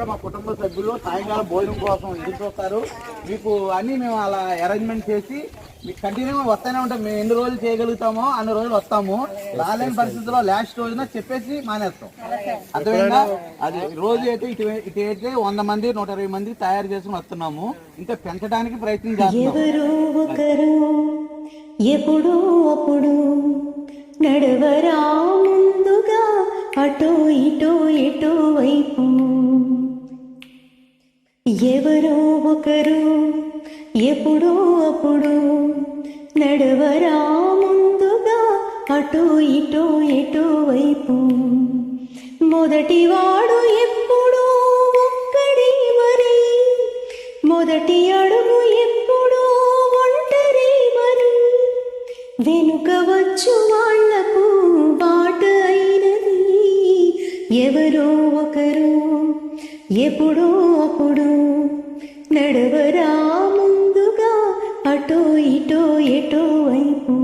కూడా మా కుటుంబ సభ్యులు సాయంకాలం భోజనం కోసం ఎదురు చూస్తారు. మీకు అన్నీ మేము అలా అరేంజ్మెంట్ చేసి మీకు కంటిన్యూగా వస్తూనే ఉంటాం. మేము ఎన్ని రోజులు చేయగలుగుతామో అన్ని రోజులు వస్తాము. రాలేని పరిస్థితుల్లో లాస్ట్ రోజున చెప్పేసి మానేస్తాం. అర్థమైందా? అది రోజు అయితే ఇటు అయితే 100 మంది 120 మంది తయారు చేసుకుని వస్తున్నాము. ఇంకా పెంచడానికి ప్రయత్నం చేస్తున్నాం. ఎప్పుడు అప్పుడు నడవరా ముందుగా అటో ఇటో ఎటో వైపు, ఎవరో ఒకరు ఎప్పుడో అప్పుడు నడవరా ముందుగా అటో ఇటో ఎటో వైపు, మొదటివాడు ఎప్పుడూ ఒక్కడి మరి, మొదటి అడుగు ఎప్పుడూ ఒంటరి మరి, వెనుక వచ్చు వాళ్లకు బాట అయినది ఎవరో ఒకరు ఎప్పుడో అప్పుడు నడవరా ముందుగా అటో ఇటో ఎటో వైపు,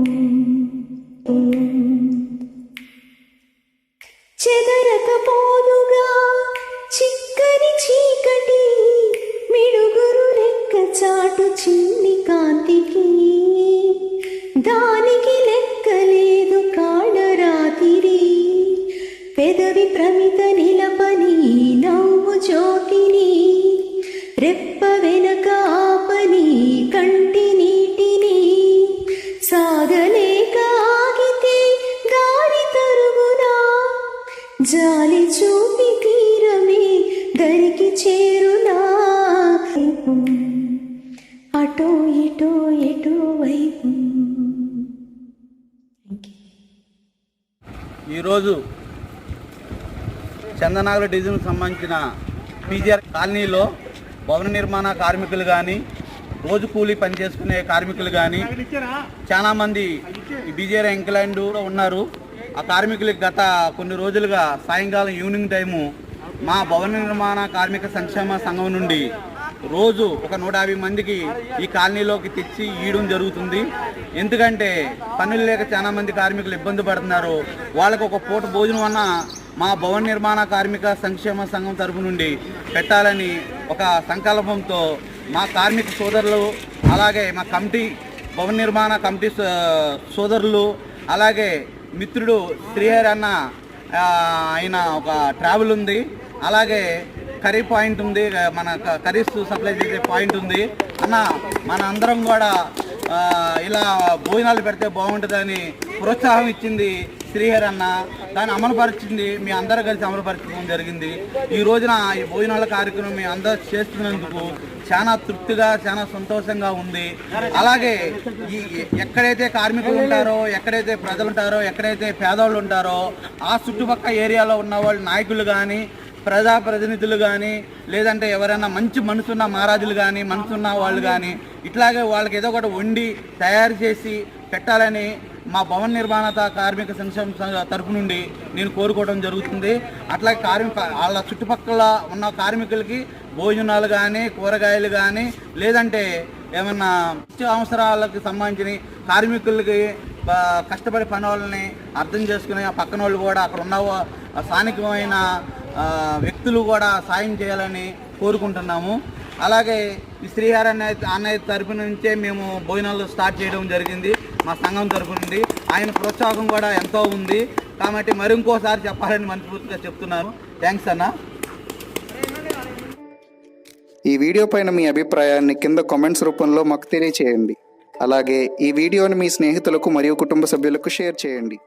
చెదరకపోదుగా చిక్కని చీకటి మిడుగురు రెక్క చాటు చిన్ని కాంతికి, దానికి లెక్కలేదు కాడరాతిరి, పెదవి ప్రమిత నిలపని నవ్వు జ్యోతిని, రెప్ప వెనక ఆపని కంటి నీటిని, సాగలేక ఆగితే దారి తరుగునా, జాలి చూపి తీరమే దరికి చేరునా, అటో ఇటో ఎటో వైపు. ఈరోజు చందనగర్ డివిజన్కు సంబంధించిన పీజీఆర్ కాలనీలో భవన నిర్మాణ కార్మికులు కానీ, రోజు కూలీ పనిచేసుకునే కార్మికులు కానీ చాలామంది బీజేఆర్ ఎంక్లైన్డ్లో ఉన్నారు. ఆ కార్మికులకి గత కొన్ని రోజులుగా సాయంకాలం ఈవినింగ్ టైము మా భవన నిర్మాణ కార్మిక సంక్షేమ సంఘం నుండి రోజు ఒక 150 మందికి ఈ కాలనీలోకి తెచ్చి ఇవ్వడం జరుగుతుంది. ఎందుకంటే పనులు లేక చాలా మంది కార్మికులు ఇబ్బంది పడుతున్నారు. వాళ్ళకు ఒక పూట భోజనం అన్న మా భవన నిర్మాణ కార్మిక సంక్షేమ సంఘం తరపు నుండి పెట్టాలని ఒక సంకల్పంతో మా కార్మిక సోదరులు, అలాగే మా కమిటీ భవన నిర్మాణ కమిటీ సోదరులు, అలాగే మిత్రుడు శ్రీహరి అన్న ఆయన ఒక ట్రావెల్ ఉంది, అలాగే కర్రీ పాయింట్ ఉంది, మన కర్రీస్ సప్లై చేసే పాయింట్ ఉంది అన్న. మన అందరం కూడా ఇలా భోజనాలు పెడితే బాగుంటుందని ప్రోత్సాహం ఇచ్చింది శ్రీహరి అన్న. దాన్ని అమలుపరిచింది మీ అందరూ కలిసి అమలుపరచడం జరిగింది. ఈ రోజున ఈ భోజనాల కార్యక్రమం మీ అందరూ చేస్తున్నందుకు చాలా తృప్తిగా చాలా సంతోషంగా ఉంది. అలాగే ఈ ఎక్కడైతే కార్మికులు ఉంటారో, ఎక్కడైతే ప్రజలు ఉంటారో, ఎక్కడైతే పేదవాళ్ళు ఉంటారో ఆ చుట్టుపక్కల ఏరియాలో ఉన్న వాళ్ళు నాయకులు కానీ, ప్రజాప్రతినిధులు కానీ, లేదంటే ఎవరైనా మంచి మనసున్న మహారాజులు కానీ, మనసున్న వాళ్ళు కానీ ఇట్లాగే వాళ్ళకి ఏదో ఒకటి వండి తయారు చేసి పెట్టాలని మా భవన నిర్మాణ కార్మిక సంక్షేమ తరపు నుండి నేను కోరుకోవడం జరుగుతుంది. అట్లాగే వాళ్ళ చుట్టుపక్కల ఉన్న కార్మికులకి భోజనాలు కానీ, కూరగాయలు కానీ, లేదంటే ఏమన్నా అవసరాలకు సంబంధించిన కార్మికులకి కష్టపడే పని వాళ్ళని అర్థం చేసుకుని ఆ పక్కన వాళ్ళు కూడా అక్కడ ఉన్న స్థానికమైన వ్యక్తులు కూడా సాయం చేయాలని కోరుకుంటున్నాము. అలాగే ఈ శ్రీహరి అన్నయ్య తరపు నుంచే మేము భోజనాలు స్టార్ట్ చేయడం జరిగింది మా సంఘం తరపు నుండి. ఆయన ప్రోత్సాహం కూడా ఎంతో ఉంది కాబట్టి మరి ఇంకోసారి చెప్పాలని మనస్ఫూర్తిగా చెప్తున్నాను. థ్యాంక్స్ అన్న. ఈ వీడియో పైన మీ అభిప్రాయాన్ని కింద కామెంట్స్ రూపంలో మాకు తెలియచేయండి. అలాగే ఈ వీడియోని మీ స్నేహితులకు మరియు కుటుంబ సభ్యులకు షేర్ చేయండి.